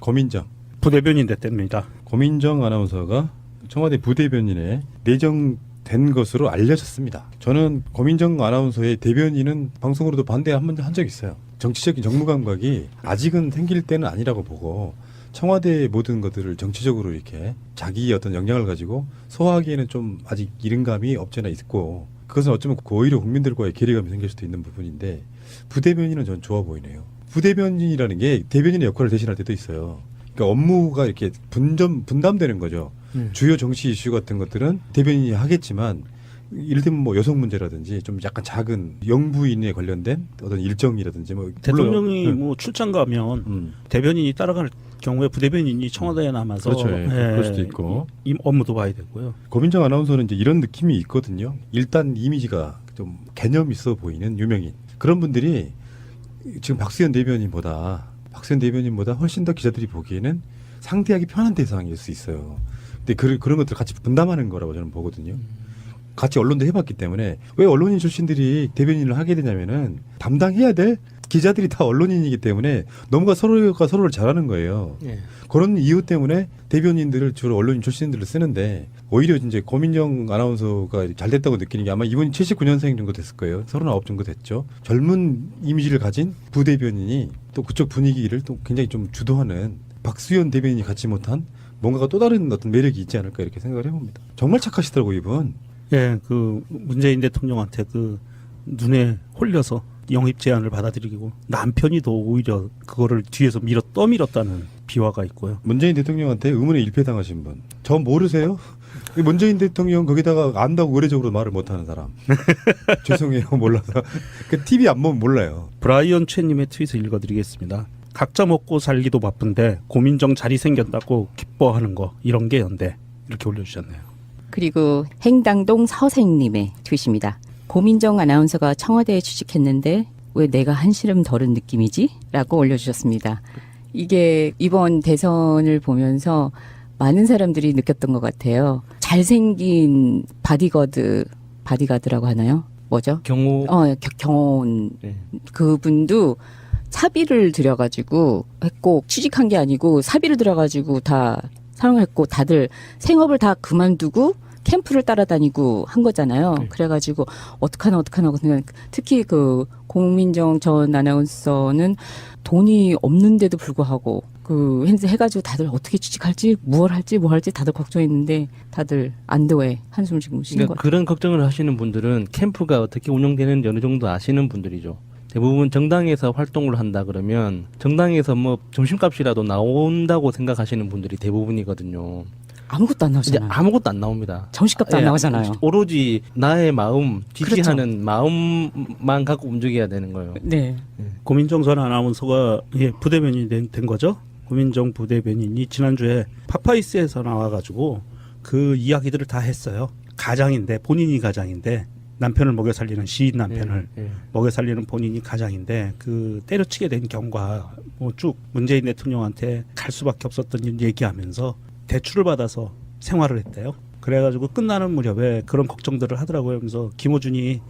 고민정. 부대변인 됐답니다. 고민정 아나운서가 청와대 부대변인에 내정된 것으로 알려졌습니다. 저는 고민정 아나운서의 대변인은 방송으로도 반대 한 적 있어요. 정치적인 정무 감각이 아직은 생길 때는 아니라고 보고 청와대의 모든 것들을 정치적으로 이렇게 자기의 어떤 역량을 가지고 소화하기에는 좀 아직 이른 감이 없지않아 있고 그것은 어쩌면 오히려 국민들과의 괴리감이 생길 수도 있는 부분인데 부대변인은 전 좋아 보이네요. 부대변인이라는 게 대변인의 역할을 대신할 때도 있어요. 그러니까 업무가 이렇게 분담되는 거죠. 주요 정치 이슈 같은 것들은 대변인이 하겠지만 이를테면 뭐 여성 문제라든지 좀 약간 작은 영부인에 관련된 어떤 일정이라든지 뭐 대통령이 뭐 출장 가면 대변인이 따라갈 경우에 부대변인이 청와대에 남아서 그렇죠. 그럴 수도 있고 이 업무도 봐야 되고요. 고민정 아나운서는 이제 이런 느낌이 있거든요. 일단 이미지가 좀 개념 있어 보이는 유명인 그런 분들이 지금 박수현 대변인보다 훨씬 더 기자들이 보기에는 상대하기 편한 대상일 수 있어요. 근데 그런 것들 같이 분담하는 거라고 저는 보거든요. 같이 언론도 해봤기 때문에 왜 언론인 출신들이 대변인을 하게 되냐면은 담당해야 될 기자들이 다 언론인이기 때문에 너무가 서로가 서로를 잘하는 거예요. 예. 그런 이유 때문에 대변인들을 주로 언론인 출신들을 쓰는데 오히려 이제 고민정 아나운서가 잘 됐다고 느끼는 게 아마 이분이 79년생 정도 됐을 거예요. 39 정도 됐죠. 젊은 이미지를 가진 부대변인이 또 그쪽 분위기를 또 굉장히 좀 주도하는 박수현 대변인이 갖지 못한 뭔가가 또 다른 어떤 매력이 있지 않을까 이렇게 생각을 해봅니다. 정말 착하시더라고요, 이분. 예, 그 문재인 대통령한테 그 눈에 홀려서 영입 제안을 받아들이고 남편이 더 오히려 그거를 뒤에서 떠밀었다는 비화가 있고요. 문재인 대통령한테 의문의 일패당하신 분. 저 모르세요? 문재인 대통령 거기다가 안다고 의례적으로 말을 못하는 사람. 죄송해요, 몰라서. 그 TV 안 보면 몰라요. 브라이언 최님의 트윗을 읽어드리겠습니다. 각자 먹고 살기도 바쁜데 고민정 자리 생겼다고 기뻐하는 거 이런 게 연대 이렇게 올려주셨네요. 그리고 행당동 서생님의 트윗입니다. 고민정 아나운서가 청와대에 취직했는데 왜 내가 한시름 덜은 느낌이지? 라고 올려주셨습니다. 이게 이번 대선을 보면서 많은 사람들이 느꼈던 것 같아요. 잘생긴 바디가드라고 하나요? 뭐죠? 경호원. 네. 그분도 사비를 들여가지고 했고 취직한 게 아니고 사비를 들여가지고 다 사용했고 다들 생업을 다 그만두고 캠프를 따라다니고 한 거잖아요. 네. 그래가지고 어떡하나 그냥 특히 그 고민정 전 아나운서는 돈이 없는데도 불구하고 그 해가지고 다들 어떻게 취직할지 뭐 할지 다들 걱정했는데 다들 안도에 한숨을 지금 쉬는 그러니까 거예요. 그런 걱정을 하시는 분들은 캠프가 어떻게 운영되는지 어느 정도 아시는 분들이죠. 대부분 정당에서 활동을 한다 그러면 정당에서 뭐 점심값이라도 나온다고 생각하시는 분들이 대부분이거든요. 아무것도 안 이제 나오잖아요. 아무것도 안 나옵니다. 정식값도 안 나오잖아요. 오로지 나의 마음, 지지하는 그렇죠. 마음만 갖고 움직여야 되는 거예요. 네. 고민정 전 아나운서가 부대변인이 된 거죠. 고민정 부대변인이 지난주에 파파이스에서 나와가지고 그 이야기들을 다 했어요. 본인이 가장인데 남편을 먹여 살리는 시인 남편을 먹여 살리는 본인이 가장인데 그 때려치게 된 경과 뭐 쭉 문재인 대통령한테 갈 수밖에 없었던 얘기하면서 대출을 받아서 생활을 했대요. 그래가지고 끝나는 무렵에 그런 걱정들을 하더라고요. 그래서 김호준이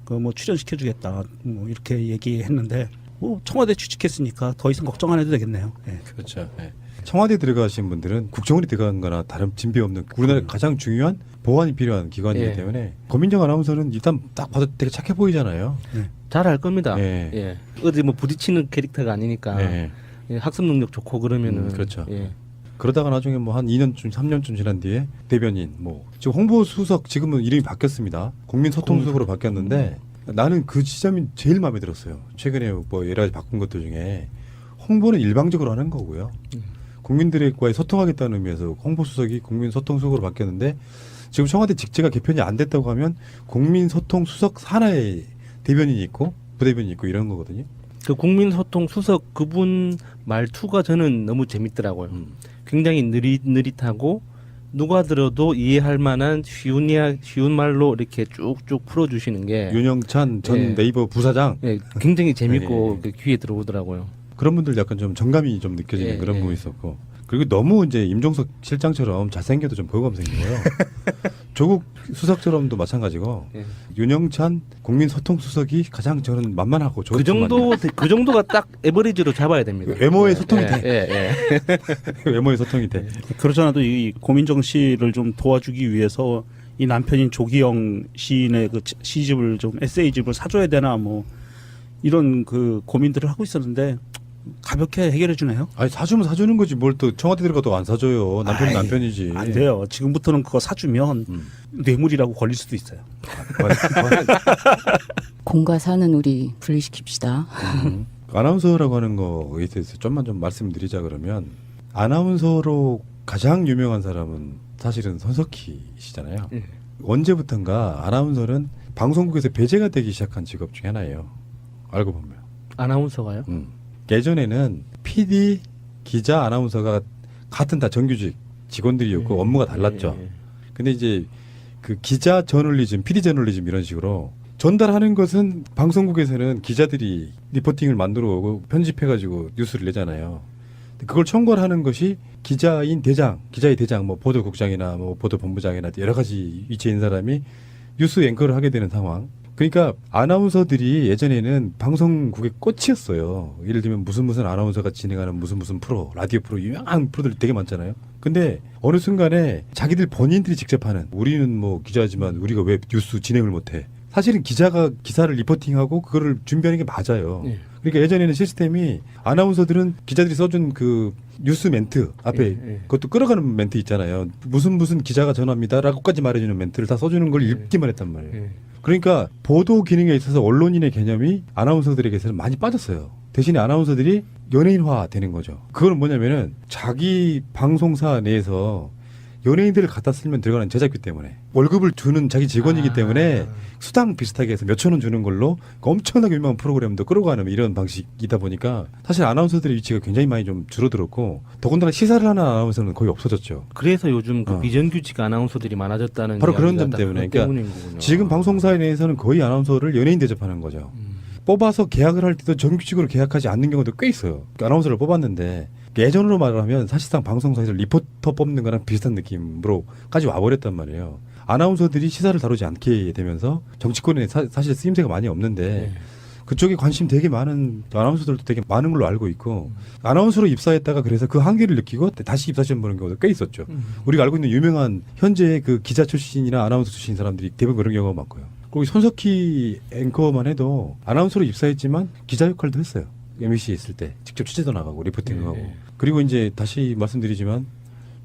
그 뭐 출연시켜주겠다 뭐 이렇게 얘기했는데 뭐 청와대 취직했으니까 더 이상 걱정 안 해도 되겠네요. 네. 그렇죠. 네. 청와대 들어가신 분들은 국정원이 들어간 거나 다른 진배 없는 우리나라 가장 중요한 보안이 필요한 기관이기 때문에 고민정 아나운서는 일단 딱 봐도 되게 착해 보이잖아요. 잘 할 겁니다. 네. 예. 어디 뭐 부딪히는 캐릭터가 아니니까 네. 예, 학습 능력 좋고 그러면은 그렇죠. 예. 그러다가 나중에 뭐 한 2년쯤 3년쯤 지난 뒤에 대변인 뭐 지금 홍보수석 지금은 이름이 바뀌었습니다. 국민소통수석으로 바뀌었는데 나는 그 지점이 제일 마음에 들었어요. 최근에 뭐 여러 가지 바꾼 것들 중에 홍보는 일방적으로 하는 거고요. 국민들과의 소통하겠다는 의미에서 홍보수석이 국민소통수석으로 바뀌었는데 지금 청와대 직제가 개편이 안 됐다고 하면 국민소통수석 산하에 대변인이 있고 부대변인이 있고 이런 거거든요. 그 국민소통 수석 그분 말투가 저는 너무 재밌더라고요. 굉장히 느릿하고 누가 들어도 이해할 만한 쉬운 말로 이렇게 쭉쭉 풀어주시는 게 윤영찬 전 네이버 부사장 굉장히 재밌고 귀에 들어오더라고요. 그런 분들 약간 좀 정감이 좀 느껴지는 예, 그런 예. 부분이 있었고 그리고 너무 이제 임종석 실장처럼 잘생겨도 좀 거부감 생겨요. 조국 수석처럼도 마찬가지고 예. 윤영찬 국민소통수석이 가장 저는 만만하고 좋은 그 정도가 딱 에버리지로 잡아야 됩니다. 외모의 소통이 예, 돼. 예, 예. 외모의 소통이 돼. 그렇잖아도 이 고민정 씨를 좀 도와주기 위해서 이 남편인 조기영 시인의 그 시집을 좀 에세이집을 사줘야 되나 뭐 이런 그 고민들을 하고 있었는데 가볍게 해결해 주네요. 아니 사주면 사주는 거지 뭘 또 청와대 들어가도 안 사줘요. 남편이 아이, 남편이지. 안 돼요. 지금부터는 그거 사주면 뇌물이라고 걸릴 수도 있어요. 공과 사는 우리 분리시킵시다. 아나운서라고 하는 거에 대해서 좀만 좀 말씀드리자 그러면 아나운서로 가장 유명한 사람은 사실은 손석희시잖아요. 예. 언제부턴가 아나운서는 방송국에서 배제가 되기 시작한 직업 중에 하나예요. 알고 보면. 아나운서가요? 예전에는 PD, 기자, 아나운서가 같은 다 정규직 직원들이었고 업무가 달랐죠. 예, 예. 근데 이제 그 기자 저널리즘, PD 저널리즘 이런 식으로 전달하는 것은 방송국에서는 기자들이 리포팅을 만들어 오고 편집해가지고 뉴스를 내잖아요. 그걸 총괄하는 것이 기자의 대장, 뭐 보도국장이나 뭐 보도본부장이나 여러 가지 위치에 있는 사람이 뉴스 앵커를 하게 되는 상황. 그러니까 아나운서들이 예전에는 방송국의 꽃이었어요. 예를 들면 무슨 아나운서가 진행하는 무슨 프로, 라디오 프로, 유명한 프로들 되게 많잖아요. 근데 어느 순간에 자기들 본인들이 직접 하는 우리는 뭐 기자지만 우리가 왜 뉴스 진행을 못해. 사실은 기자가 기사를 리포팅하고 그거를 준비하는 게 맞아요. 예. 그러니까 예전에는 시스템이 아나운서들은 기자들이 써준 그 뉴스 멘트 앞에 예. 그것도 끌어가는 멘트 있잖아요. 무슨 기자가 전화합니다라고까지 말해주는 멘트를 다 써주는 걸 읽기만 했단 말이에요. 예. 그러니까 보도 기능에 있어서 언론인의 개념이 아나운서들에게서는 많이 빠졌어요. 대신에 아나운서들이 연예인화 되는 거죠. 그건 뭐냐면은 자기 방송사 내에서 연예인들을 갖다 쓰면 들어가는 제작비 때문에 월급을 주는 자기 직원이기 때문에 수당 비슷하게 해서 몇천 원 주는 걸로 엄청나게 유명한 프로그램도 끌어가는 이런 방식이다 보니까 사실 아나운서들의 위치가 굉장히 많이 좀 줄어들었고 더군다나 시사를 하는 아나운서는 거의 없어졌죠. 그래서 요즘 그 비정규직 아나운서들이 많아졌다는 바로 그런 이야기가 점 딱 때문에. 그것 그러니까 때문인 거군요. 지금 방송사에 대해서는 거의 아나운서를 연예인 대접하는 거죠. 뽑아서 계약을 할 때도 정규직으로 계약하지 않는 경우도 꽤 있어요. 아나운서를 뽑았는데 예전으로 말하면 사실상 방송사에서 리포터 뽑는 거랑 비슷한 느낌으로까지 와버렸단 말이에요. 아나운서들이 시사를 다루지 않게 되면서 정치권에 사실 쓰임새가 많이 없는데 네. 그쪽에 관심 되게 많은 아나운서들도 되게 많은 걸로 알고 있고 아나운서로 입사했다가 그래서 그 한계를 느끼고 다시 입사 시험 보는 경우도 꽤 있었죠. 우리가 알고 있는 유명한 현재 그 기자 출신이나 아나운서 출신 사람들이 대부분 그런 경우가 많고요. 그리고 손석희 앵커만 해도 아나운서로 입사했지만 기자 역할도 했어요. MBC에 있을 때 직접 취재도 나가고 리포팅도 하고. 그리고 이제 다시 말씀드리지만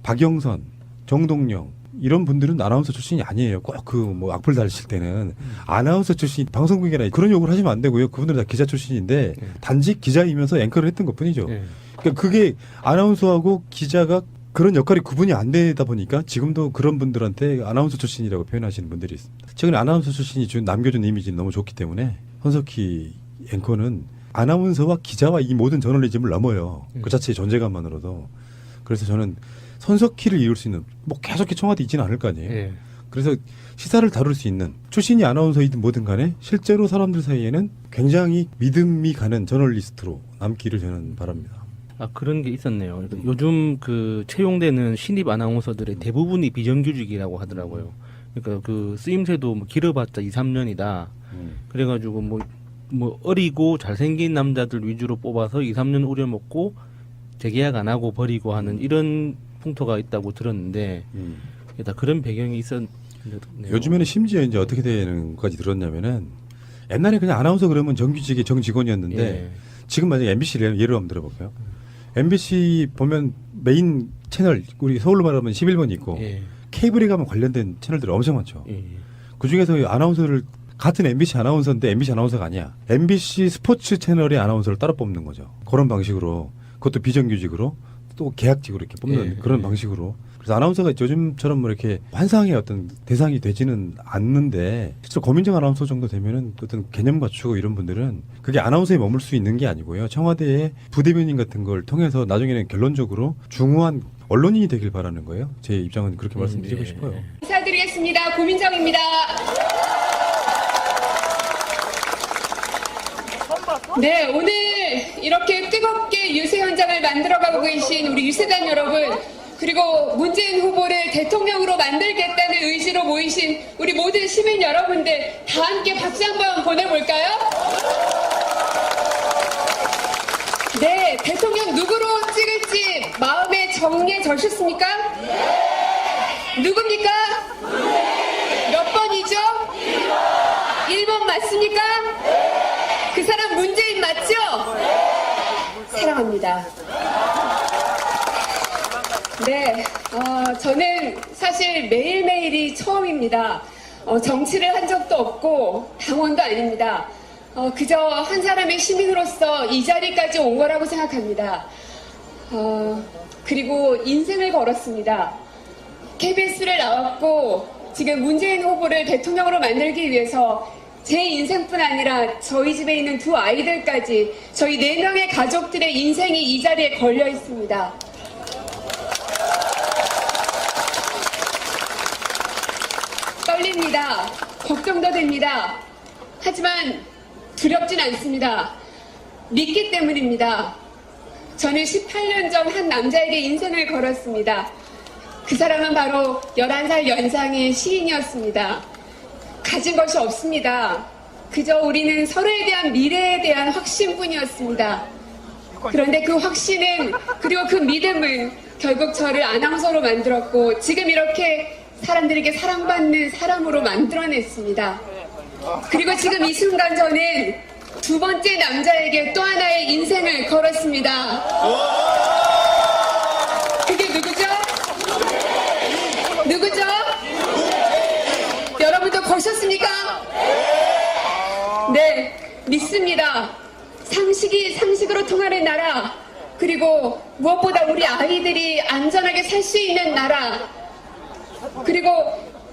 박영선, 정동영 이런 분들은 아나운서 출신이 아니에요. 꼭 그 뭐 악플 달실 때는 아나운서 출신 방송국이나 그런 욕을 하시면 안 되고요. 그분들은 다 기자 출신인데 단지 기자이면서 앵커를 했던 것뿐이죠. 그러니까 그게 아나운서하고 기자가 그런 역할이 구분이 안 되다 보니까 지금도 그런 분들한테 아나운서 출신이라고 표현하시는 분들이 있습니다. 최근에 아나운서 출신이 남겨준 이미지는 너무 좋기 때문에 손석희 앵커는 아나운서와 기자와 이 모든 저널리즘을 넘어요. 그 자체의 존재감만으로도. 그래서 저는 손석희를 이룰 수 있는 뭐 계속 청와대에 있지는 않을 거 아니에요. 예. 그래서 시사를 다룰 수 있는 출신이 아나운서이든 뭐든 간에 실제로 사람들 사이에는 굉장히 믿음이 가는 저널리스트로 남기를 저는 바랍니다. 아 그런 게 있었네요. 요즘 그 채용되는 신입 아나운서들의 대부분이 비정규직이라고 하더라고요. 그러니까 그 쓰임새도 뭐 길어봤자 2, 3년이다. 그래가지고 뭐 어리고 잘생긴 남자들 위주로 뽑아서 2, 3년 우려먹고 재계약 안 하고 버리고 하는 이런 풍토가 있다고 들었는데 다 그런 배경이 있었네요. 요즘에는 심지어 이제 어떻게 되는 것까지 들었냐면은 옛날에 그냥 아나운서 그러면 정규직의 정직원이었는데 예. 지금 만약에 MBC를 예로 한번 들어볼까요? MBC 보면 메인 채널 우리 서울로 말하면 11번 있고 예. 케이블에 가면 관련된 채널들이 엄청 많죠. 예. 그중에서 아나운서를 같은 MBC 아나운서인데 MBC 아나운서가 아니야. MBC 스포츠 채널의 아나운서를 따로 뽑는 거죠. 그런 방식으로 그것도 비정규직으로 또 계약직으로 이렇게 뽑는 그런 방식으로. 그래서 아나운서가 요즘처럼 뭐 이렇게 환상의 어떤 대상이 되지는 않는데 실제로 고민정 아나운서 정도 되면은 어떤 개념 갖추고 이런 분들은 그게 아나운서에 머물 수 있는 게 아니고요. 청와대의 부대변인 같은 걸 통해서 나중에는 결론적으로 중후한 언론인이 되길 바라는 거예요. 제 입장은 그렇게 말씀드리고 싶어요. 인사드리겠습니다. 고민정입니다. 네, 오늘 이렇게 뜨겁게 새로운 유세 현장을 만들어가고 계신 우리 유세단 여러분, 그리고 문재인 후보를 대통령으로 만들겠다는 의지로 모이신 우리 모든 시민 여러분들 다 함께 박수 한번 보내볼까요? 네, 대통령 누구로 찍을지 마음에 정해졌습니까? 누굽니까? 몇 번이죠? 1번 맞습니까? 그 사람 문재인 맞죠? 사랑합니다. 네, 저는 사실 매일매일이 처음입니다. 정치를 한 적도 없고 당원도 아닙니다. 그저 한 사람의 시민으로서 이 자리까지 온 거라고 생각합니다. 그리고 인생을 걸었습니다. KBS를 나왔고 지금 문재인 후보를 대통령으로 만들기 위해서 제 인생뿐 아니라 저희 집에 있는 두 아이들까지 저희 4명의 가족들의 인생이 이 자리에 걸려 있습니다. 떨립니다. 걱정도 됩니다. 하지만 두렵진 않습니다. 믿기 때문입니다. 저는 18년 전 한 남자에게 인생을 걸었습니다. 그 사람은 바로 11살 연상의 시인이었습니다. 가진 것이 없습니다. 그저 우리는 서로에 대한 미래에 대한 확신뿐이었습니다. 그런데 그 확신은, 그리고 그 믿음은 결국 저를 아나운서로 만들었고 지금 이렇게 사람들에게 사랑받는 사람으로 만들어냈습니다. 그리고 지금 이 순간 저는 두 번째 남자에게 또 하나의 인생을 걸었습니다. 그게 누구죠? 누구죠? 여러분도 거셨습니까? 네, 믿습니다. 상식이 상식으로 통하는 나라, 그리고 무엇보다 우리 아이들이 안전하게 살 수 있는 나라, 그리고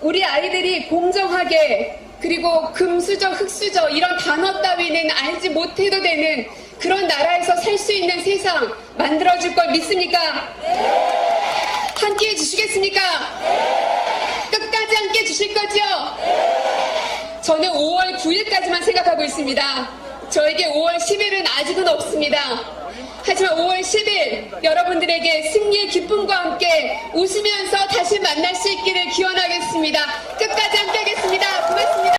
우리 아이들이 공정하게, 그리고 금수저, 흑수저 이런 단어 따위는 알지 못해도 되는 그런 나라에서 살 수 있는 세상 만들어줄 걸 믿습니까? 함께 해주시겠습니까? 끝까지 함께 해주실 거죠? 저는 5월 9일까지만 생각하고 있습니다. 저에게 5월 10일은 아직은 없습니다. 하지만 5월 10일 여러분들에게 승리의 기쁨과 함께 웃으면서 다시 만날 수 있기를 기원하겠습니다. 끝까지 함께